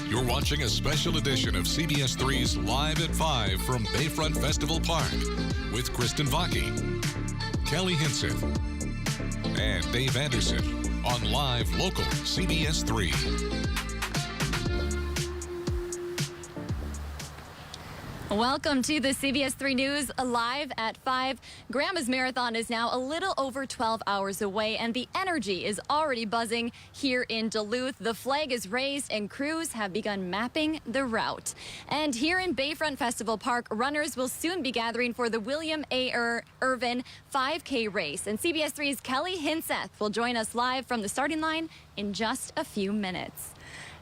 You're watching a special edition of CBS3's Live at 5 from Bayfront Festival Park with Kristen Vaki, Kelly Hinseth, and Dave Anderson on Live Local CBS3. Welcome to the CBS3 News Live at 5. Grandma's Marathon is now a little over 12 hours away, and the energy is already buzzing here in Duluth. The flag is raised, and crews have begun mapping the route. And here in Bayfront Festival Park, runners will soon be gathering for the William A. Irvin 5K race. And CBS3's Kelly Hinseth will join us live from the starting line in just a few minutes.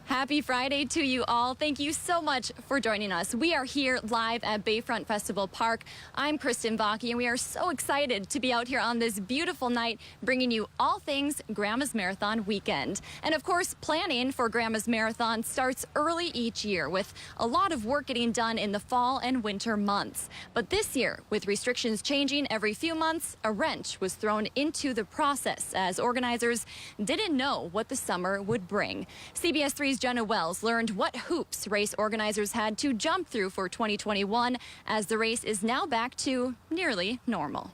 Happy Friday to you all. Thank you so much for joining us. We are here live at Bayfront Festival Park. I'm Kristen Vaki, and we are so excited to be out here on this beautiful night, bringing you all things Grandma's Marathon weekend. And of course, planning for Grandma's Marathon starts early each year, with a lot of work getting done in the fall and winter months. But this year, with restrictions changing every few months, a wrench was thrown into the process as organizers didn't know what the summer would bring. CBS3's Jenna Wells learned what hoops race organizers had to jump through for 2021 as the race is now back to nearly normal.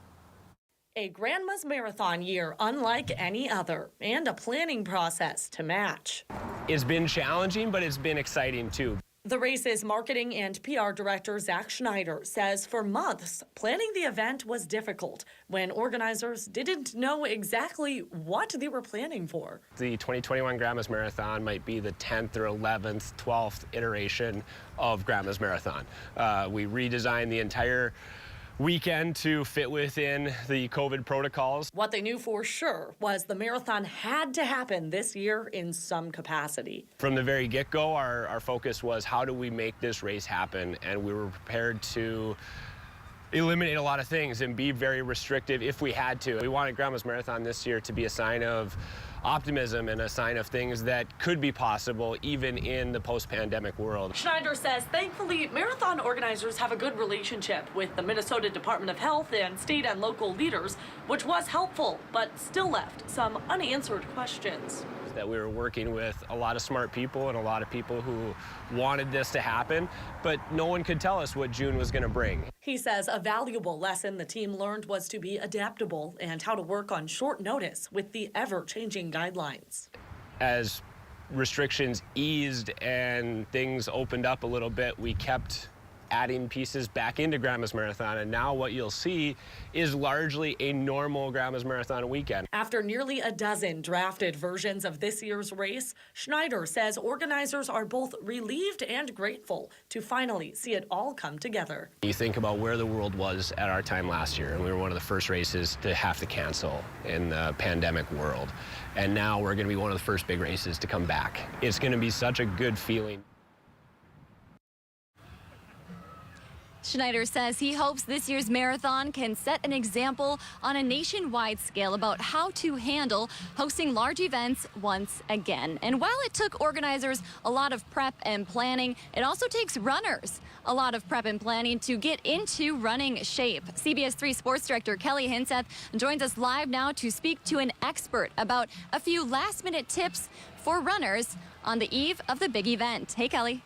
A Grandma's Marathon year unlike any other, and a planning process to match. It's been challenging, but it's been exciting too. The race's marketing and PR director, Zach Schneider, says for months, planning the event was difficult when organizers didn't know exactly what they were planning for. The 2021 Grandma's Marathon might be the 10th or 11th, 12th iteration of Grandma's Marathon. We redesigned the entire weekend to fit within the COVID protocols. What they knew for sure was the marathon had to happen this year in some capacity. From the very get-go, our focus was how do we make this race happen, and we were prepared to eliminate a lot of things and be very restrictive if we had to. We wanted Grandma's Marathon this year to be a sign of optimism and a sign of things that could be possible even in the post-pandemic world. Schneider says thankfully marathon organizers have a good relationship with the Minnesota Department of Health and state and local leaders, which was helpful but still left some unanswered questions. That we were working with a lot of smart people and a lot of people who wanted this to happen, but no one could tell us what June was going to bring. He says a valuable lesson the team learned was to be adaptable and how to work on short notice with the ever-changing guidelines. As restrictions eased and things opened up a little bit, we kept adding pieces back into Grandma's Marathon, and now what you'll see is largely a normal Grandma's Marathon weekend. After nearly a dozen drafted versions of this year's race, Schneider says organizers are both relieved and grateful to finally see it all come together. You think about where the world was at our time last year, and we were one of the first races to have to cancel in the pandemic world. And now we're going to be one of the first big races to come back. It's going to be such a good feeling. Schneider says he hopes this year's marathon can set an example on a nationwide scale about how to handle hosting large events once again. And while it took organizers a lot of prep and planning, it also takes runners a lot of prep and planning to get into running shape. CBS3 Sports Director Kelly Hinseth joins us live now to speak to an expert about a few last-minute tips for runners on the eve of the big event. Hey, Kelly.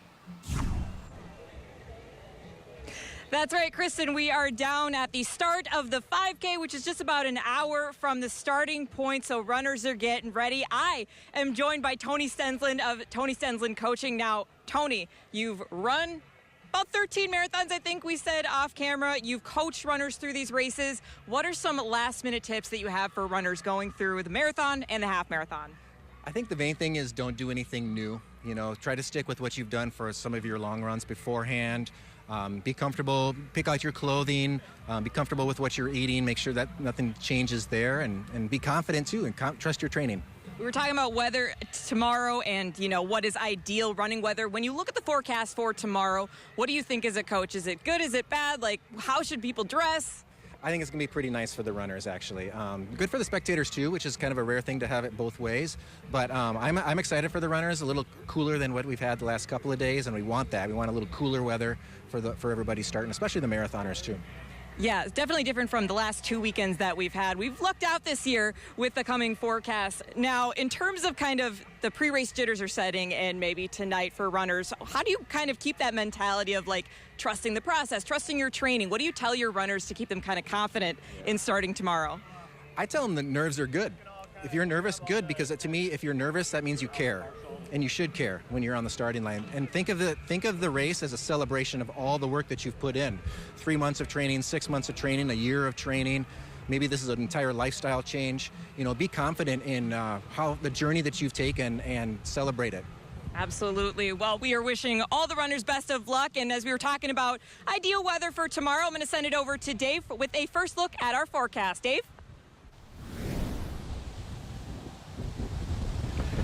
That's right, Kristen. We are down at the start of the 5K, which is just about an hour from the starting point, so runners are getting ready. I am joined by Tony Stensland of Tony Stensland Coaching. Now, Tony, you've run about 13 marathons, I think we said off camera. You've coached runners through these races. What are some last-minute tips that you have for runners going through the marathon and the half marathon? I think the main thing is don't do anything new. You know, try to stick with what you've done for some of your long runs beforehand. Be comfortable, pick out your clothing, be comfortable with what you're eating, make sure that nothing changes there, and be confident too, and trust your training. We were talking about weather tomorrow and, you know, what is ideal running weather. When you look at the forecast for tomorrow, what do you think as a coach? Is it good? Is it bad? Like, how should people dress? I think it's going to be pretty nice for the runners, actually. Good for the spectators, too, which is kind of a rare thing to have it both ways. But I'm excited for the runners, a little cooler than what we've had the last couple of days, and we want that. We want a little cooler weather for everybody starting, especially the marathoners, too. Yeah, it's definitely different from the last 2 weekends that we've had. We've lucked out this year with the coming forecast. Now, in terms of kind of the pre-race jitters are setting and maybe tonight for runners, how do you kind of keep that mentality of like trusting the process, trusting your training? What do you tell your runners to keep them kind of confident in starting tomorrow? I tell them that nerves are good. If you're nervous, good, because to me, if you're nervous, that means you care. And you should care when you're on the starting line. And think of the race as a celebration of all the work that you've put in. 3 months of training, 6 months of training, a year of training. Maybe this is an entire lifestyle change. You know, be confident in how the journey that you've taken and celebrate it. Absolutely. Well, we are wishing all the runners best of luck. And as we were talking about ideal weather for tomorrow, I'm going to send it over to Dave with a first look at our forecast. Dave?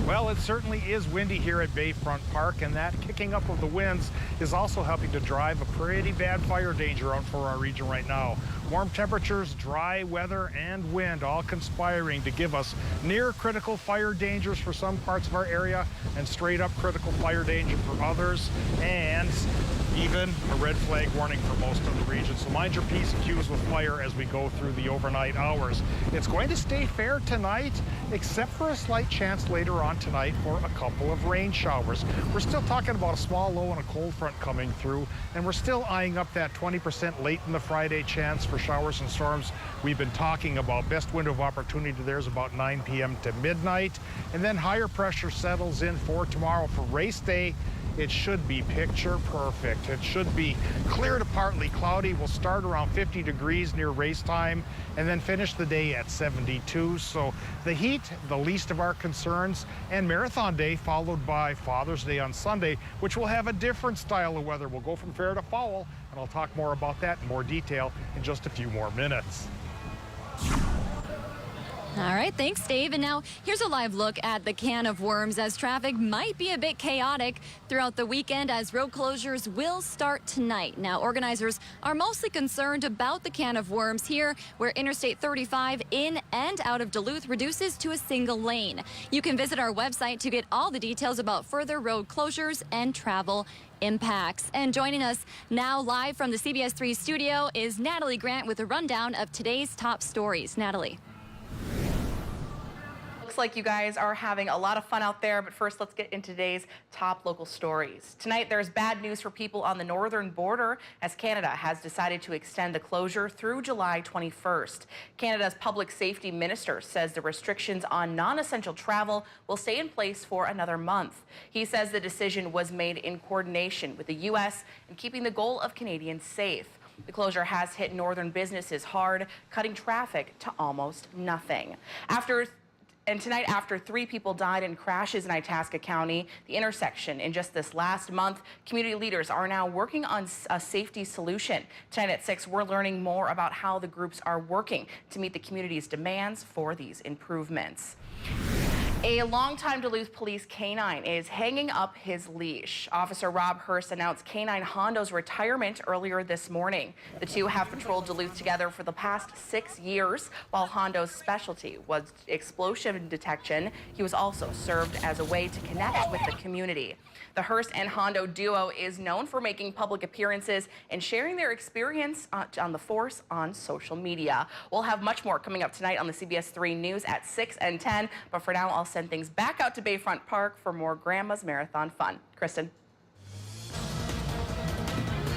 Well, it certainly is windy here at Bayfront Park, and that kicking up of the winds is also helping to drive a pretty bad fire danger out for our region right now. Warm temperatures, dry weather, and wind all conspiring to give us near critical fire dangers for some parts of our area and straight up critical fire danger for others, and even a red flag warning for most of the region. So mind your P's and Q's with fire as we go through the overnight hours. It's going to stay fair tonight, except for a slight chance later on tonight for a couple of rain showers. We're still talking about a small low and a cold front coming through, and we're still eyeing up that 20% late in the Friday chance for showers and storms we've been talking about. Best window of opportunity there is about 9 p.m. to midnight, and then higher pressure settles in for tomorrow. For race day, it should be picture perfect. It should be clear to partly cloudy. We'll start around 50 degrees near race time and then finish the day at 72. So the heat, the least of our concerns, and Marathon Day followed by Father's Day on Sunday, which will have a different style of weather. We'll go from fair to foul, and I'll talk more about that in more detail in just a few more minutes. All right, thanks, Dave. And now here's a live look at the can of worms as traffic might be a bit chaotic throughout the weekend as road closures will start tonight. Now, organizers are mostly concerned about the can of worms here, where Interstate 35 in and out of Duluth reduces to a single lane. You can visit our website to get all the details about further road closures and travel impacts. And joining us now live from the CBS3 studio is Natalie Grant with a rundown of today's top stories. Natalie. Looks like you guys are having a lot of fun out there, but first let's get into today's top local stories. Tonight there's bad news for people on the northern border as Canada has decided to extend the closure through July 21st. Canada's public safety minister says the restrictions on non-essential travel will stay in place for another month. He says the decision was made in coordination with the U.S. and keeping the goal of Canadians safe. The closure has hit northern businesses hard, cutting traffic to almost nothing. And tonight, after 3 people died in crashes in Itasca County, the intersection in just this last month, community leaders are now working on a safety solution. Tonight at 6, we're learning more about how the groups are working to meet the community's demands for these improvements. A longtime Duluth police canine is hanging up his leash. Officer Rob Hurst announced Canine Hondo's retirement earlier this morning. The two have patrolled Duluth together for the past 6 years. While Hondo's specialty was explosion detection, he was also served as a way to connect with the community. The Hurst and Hondo duo is known for making public appearances and sharing their experience on the force on social media. We'll have much more coming up tonight on the CBS3 News at 6 and 10. But for now, I'll send things back out to Bayfront Park for more Grandma's Marathon fun. Kristen.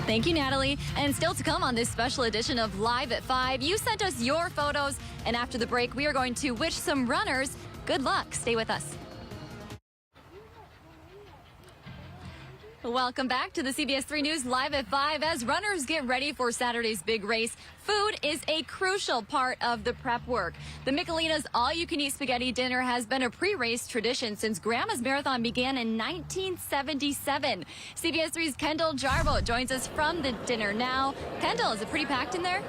Thank you, Natalie. And still to come on this special edition of Live at 5, you sent us your photos. And after the break, we are going to wish some runners good luck. Stay with us. Welcome back to the CBS3 News Live at 5. As runners get ready for Saturday's big race, food is a crucial part of the prep work. The Michelina's all-you-can-eat spaghetti dinner has been a pre-race tradition since Grandma's Marathon began in 1977. CBS3's Kendall Jarbo joins us from the dinner now. Kendall, is it pretty packed in there?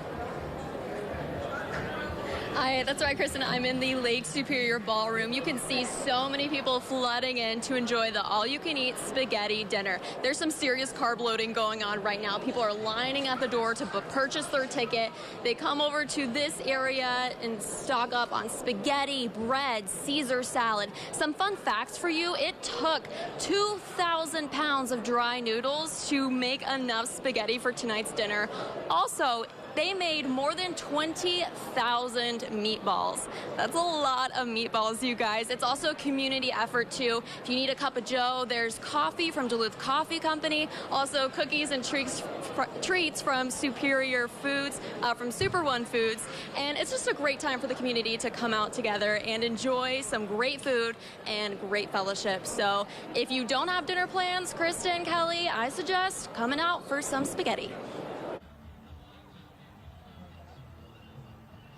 Hi, that's right, Kristen. I'm in the Lake Superior Ballroom. You can see so many people flooding in to enjoy the all-you-can-eat spaghetti dinner. There's some serious carb loading going on right now. People are lining at the door to purchase their ticket. They come over to this area and stock up on spaghetti, bread, Caesar salad. Some fun facts for you. It took 2,000 pounds of dry noodles to make enough spaghetti for tonight's dinner. Also, They made more than 20,000 meatballs. That's a lot of meatballs, you guys. It's also a community effort, too. If you need a cup of joe, there's coffee from Duluth Coffee Company, also cookies and treats from Superior Foods, from Super One Foods. And it's just a great time for the community to come out together and enjoy some great food and great fellowship. So if you don't have dinner plans, Kristen, Kelly, I suggest coming out for some spaghetti.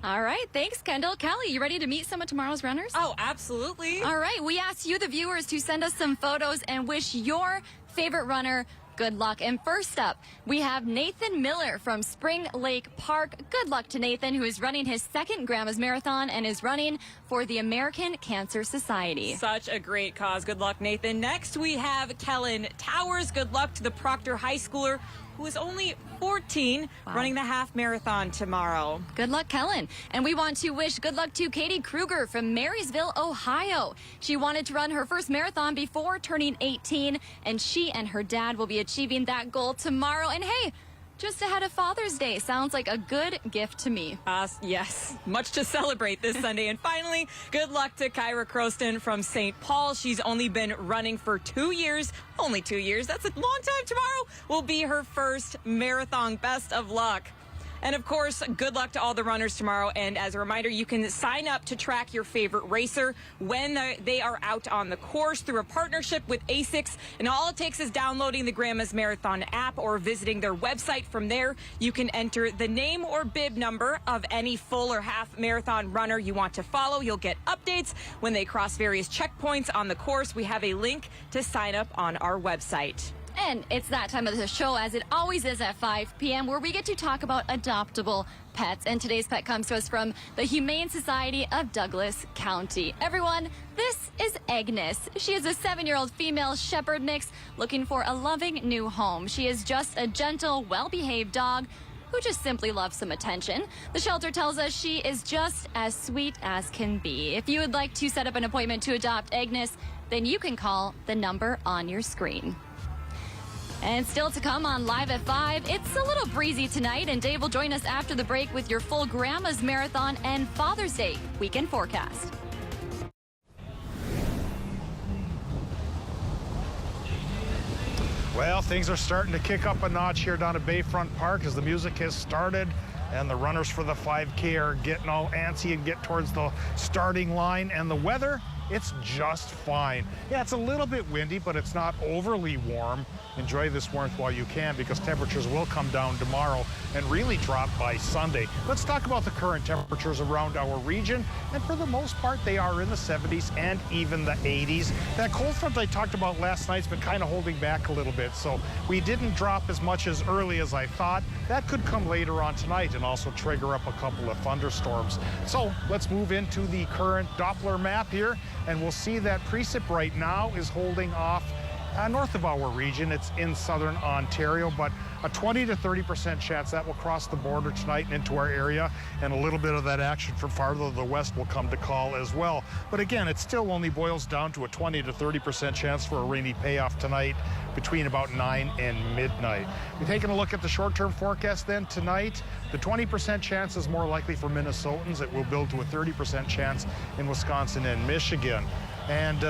All right, thanks, Kendall. Kelly, you ready to meet some of tomorrow's runners? Oh, absolutely. All right, we asked you, the viewers, to send us some photos and wish your favorite runner good luck. And first up, we have Nathan Miller from Spring Lake Park. Good luck to Nathan, who is running his second Grandma's Marathon and is running for the American Cancer Society. Such a great cause. Good luck, Nathan. Next, we have Kellen Towers. Good luck to the Proctor High Schooler, who is only 14, running the half marathon tomorrow. Good luck, Kellen. And we want to wish good luck to Katie Kruger from Marysville, Ohio. She wanted to run her first marathon before turning 18, and she and her dad will be achieving that goal tomorrow. And hey, just ahead of Father's Day. Sounds like a good gift to me. Yes, much to celebrate this Sunday. And finally, good luck to Kyra Croston from St. Paul. She's only been running for 2 years. Only 2 years. That's a long time. Tomorrow will be her first marathon. Best of luck. And of course, good luck to all the runners tomorrow. And as a reminder, you can sign up to track your favorite racer when they are out on the course through a partnership with ASICS. And all it takes is downloading the Grandma's Marathon app or visiting their website. From there, you can enter the name or bib number of any full or half marathon runner you want to follow. You'll get updates when they cross various checkpoints on the course. We have a link to sign up on our website. And it's that time of the show, as it always is at 5 p.m., where we get to talk about adoptable pets. And today's pet comes to us from the Humane Society of Douglas County. Everyone, this is Agnes. She is a 7-year-old female shepherd mix looking for a loving new home. She is just a gentle, well-behaved dog who just simply loves some attention. The shelter tells us she is just as sweet as can be. If you would like to set up an appointment to adopt Agnes, then you can call the number on your screen. And still to come on Live at 5, it's a little breezy tonight, and Dave will join us after the break with your full Grandma's Marathon and Father's Day weekend forecast. Well, things are starting to kick up a notch here down at Bayfront Park as the music has started and the runners for the 5K are getting all antsy and get towards the starting line. And the weather, it's just fine. Yeah, it's a little bit windy, but it's not overly warm. Enjoy this warmth while you can, because temperatures will come down tomorrow and really drop by Sunday. Let's talk about the current temperatures around our region. And for the most part, they are in the 70s and even the 80s. That cold front I talked about last night's been kind of holding back a little bit. So we didn't drop as much as early as I thought. That could come later on tonight and also trigger up a couple of thunderstorms. So let's move into the current Doppler map here, and we'll see that precip right now is holding off north of our region. It's in southern Ontario, but a 20 to 30% chance that will cross the border tonight and into our area, and a little bit of that action from farther to the west will come to call as well. But again, it still only boils down to a 20 to 30% chance for a rainy payoff tonight between about 9 and midnight. We're taking a look at the short-term forecast then tonight. The 20% chance is more likely for Minnesotans. It will build to a 30% chance in Wisconsin and Michigan. And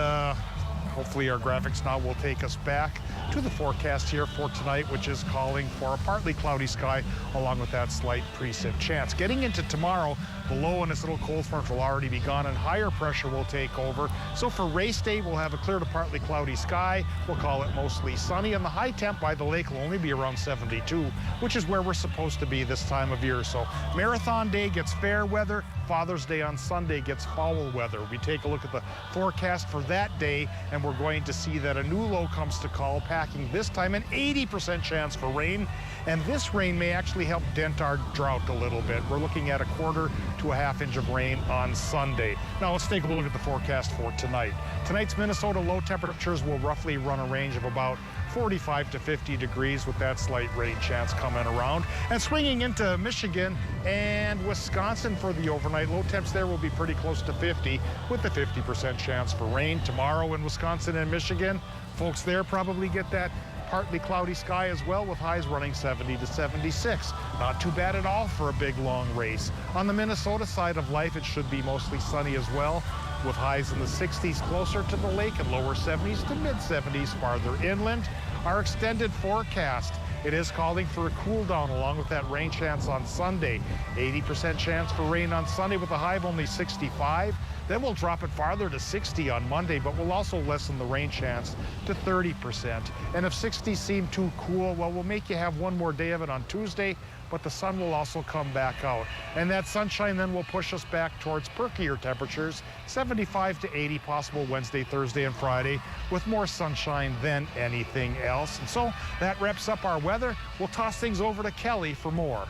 hopefully our graphics now will take us back to the forecast here for tonight, which is calling for a partly cloudy sky along with that slight precip chance. Getting into tomorrow, the low in this little cold front will already be gone and higher pressure will take over. So for race day, we'll have a clear to partly cloudy sky. We'll call it mostly sunny, and the high temp by the lake will only be around 72, which is where we're supposed to be this time of year. So marathon day gets fair weather. Father's Day on Sunday gets foul weather. We take a look at the forecast for that day, and we're going to see that a new low comes to call, packing this time an 80% chance for rain. And this rain may actually help dent our drought a little bit. We're looking at a quarter to a half inch of rain on Sunday. Now let's take a look at the forecast for tonight. Tonight's Minnesota low temperatures will roughly run a range of about 45 to 50 degrees with that slight rain chance coming around. And swinging into Michigan and Wisconsin for the overnight, low temps there will be pretty close to 50 with the 50% chance for rain. Tomorrow in Wisconsin and Michigan, folks there probably get that partly cloudy sky as well, with highs running 70 to 76. Not too bad at all for a big, long race. On the Minnesota side of life, it should be mostly sunny as well, with highs in the 60s closer to the lake and lower 70s to mid-70s farther inland. Our extended forecast, it is calling for a cool down along with that rain chance on Sunday. 80% chance for rain on Sunday with a high of only 65. Then we'll drop it farther to 60 on Monday, but we'll also lessen the rain chance to 30%. And if 60 seem too cool, well, we'll make you have one more day of it on Tuesday, but the sun will also come back out. And that sunshine then will push us back towards perkier temperatures, 75 to 80 possible Wednesday, Thursday, and Friday, with more sunshine than anything else. And so that wraps up our weather. We'll toss things over to Kelly for more.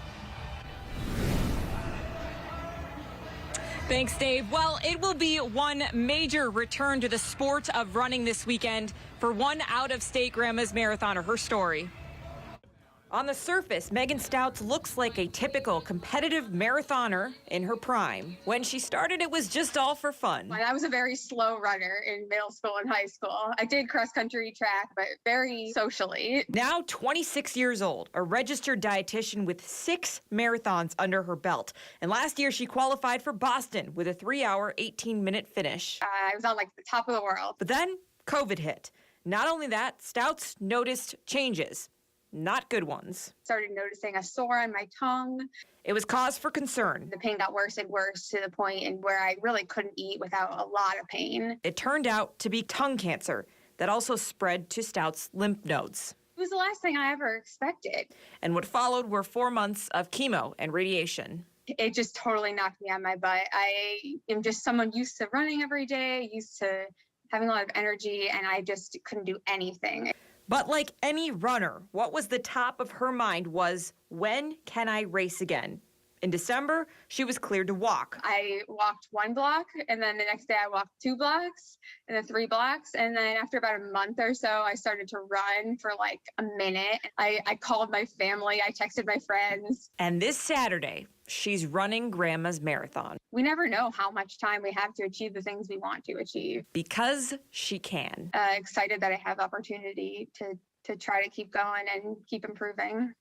Thanks, Dave. Well, it will be one major return to the sport of running this weekend for one out-of-state Grandma's Marathoner. Her story. On the surface, Megan Stouts looks like a typical competitive marathoner in her prime. When she started, it was just all for fun. I was a very slow runner in middle school and high school. I did cross-country track, but very socially. Now 26 years old, a registered dietitian with 6 marathons under her belt. And last year, she qualified for Boston with a 3-hour, 18-minute finish. I was on like the top of the world. But then COVID hit. Not only that, Stouts noticed changes. Not good ones. Started noticing a sore on my tongue. It was cause for concern. The pain got worse and worse to the point where I really couldn't eat without a lot of pain. It turned out to be tongue cancer that also spread to Stouts' lymph nodes. It was the last thing I ever expected. And what followed were 4 months of chemo and radiation. It just totally knocked me on my butt. I am just someone used to running every day, used to having a lot of energy, and I just couldn't do anything. But like any runner, what was the top of her mind was, when can I race again? In December, she was cleared to walk. I walked 1 block, and then the next day I walked 2 blocks, and then 3 blocks. And then after about a month or so, I started to run for like a minute. I called my family, I texted my friends. And this Saturday, she's running Grandma's Marathon. We never know how much time we have to achieve the things we want to achieve. Because she can. Excited that I have opportunity to try to keep going and keep improving.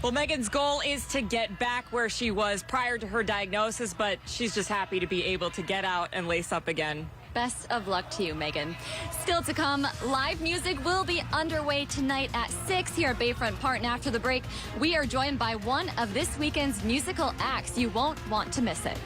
Well, Megan's goal is to get back where she was prior to her diagnosis, but she's just happy to be able to get out and lace up again. Best of luck to you, Megan. Still to come, live music will be underway tonight at 6 here at Bayfront Park. And after the break, we are joined by one of this weekend's musical acts. You won't want to miss it.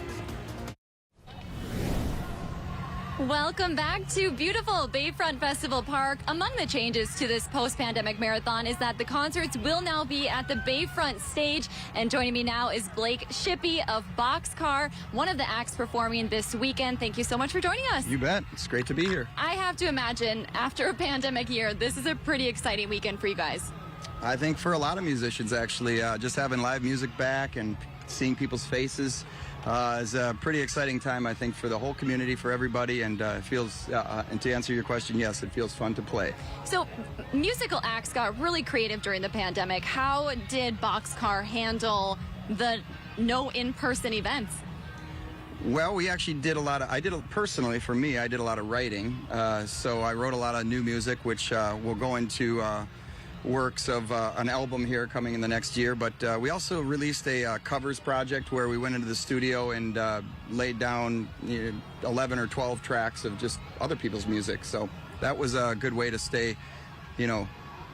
Welcome back to beautiful Bayfront Festival Park. Among the changes to this post-pandemic marathon is that the concerts will now be at the Bayfront stage. And joining me now is Blake Shippey of Boxcar, one of the acts performing this weekend. Thank you so much for joining us. You bet. It's great to be here. I have to imagine, after a pandemic year, this is a pretty exciting weekend for you guys. I think for a lot of musicians, actually, just having live music back and seeing people's faces is a pretty exciting time, I think, for the whole community, for everybody, and it feels, and to answer your question, yes, it feels fun to play. So, musical acts got really creative during the pandemic. How did Boxcar handle the no in-person events? Well, we actually did a lot of, personally, for me, I did a lot of writing, so I wrote a lot of new music, which will go into works of an album here coming in the next year, but we also released a covers project where we went into the studio and laid down 11 or 12 tracks of just other people's music. So that was a good way to stay,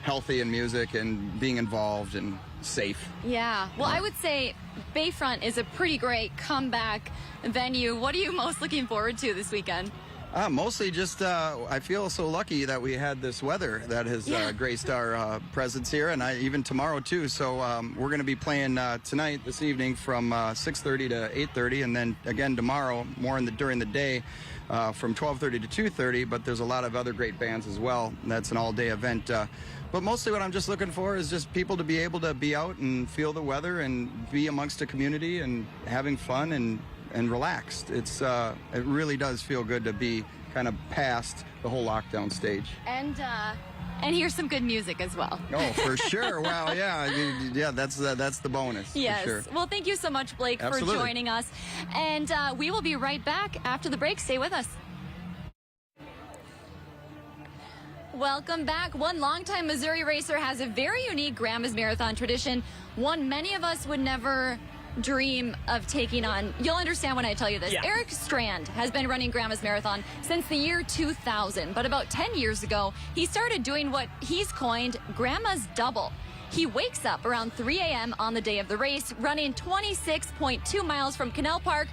healthy in music and being involved and safe. Yeah. Well, I would say Bayfront is a pretty great comeback venue. What are you most looking forward to this weekend? Mostly just, I feel so lucky that we had this weather that has graced our presence here, and even tomorrow too. So we're going to be playing tonight, this evening, from 6:30 to 8:30, and then again tomorrow, more during the day, from 12:30 to 2:30. But there's a lot of other great bands as well. That's an all-day event. But mostly what I'm just looking for is just people to be able to be out and feel the weather and be amongst a community and having fun and relaxed. It really does feel good to be kind of past the whole lockdown stage. And here's some good music as well. Oh, for sure. Wow, yeah, that's the bonus. Yes. For sure. Well, thank you so much, Blake, Absolutely. for joining us. And we will be right back after the break. Stay with us. Welcome back. One longtime Missouri racer has a very unique Grandma's Marathon tradition, one many of us would never dream of taking on. You'll understand when I tell you this. Yeah. Eric Strand has been running Grandma's Marathon since the year 2000, but about 10 years ago, he started doing what he's coined Grandma's Double. He wakes up around 3 a.m. on the day of the race, running 26.2 miles from Canal Park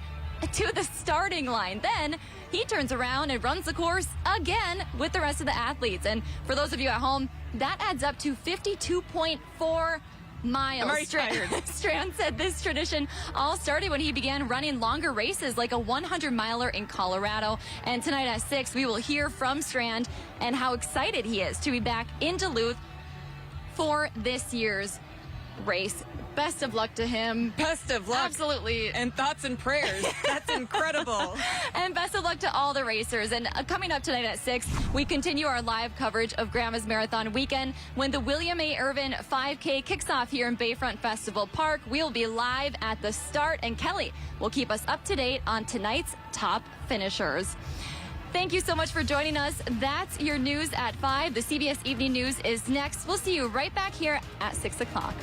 to the starting line. Then he turns around and runs the course again with the rest of the athletes. And for those of you at home, that adds up to 52.4 miles. I'm already tired. Strand said this tradition all started when he began running longer races like a 100-miler in Colorado. And tonight at 6, we will hear from Strand and how excited he is to be back in Duluth for this year's race. Best of luck to him. Best of luck. Absolutely. And thoughts and prayers. That's incredible. And best of luck to all the racers. And coming up tonight at 6, we continue our live coverage of Grandma's Marathon weekend when the William A. Irvin 5K kicks off here in Bayfront Festival Park. We'll be live at the start, and Kelly will keep us up to date on tonight's top finishers. Thank you so much for joining us. That's your news at 5. The CBS Evening News is next. We'll see you right back here at 6 o'clock.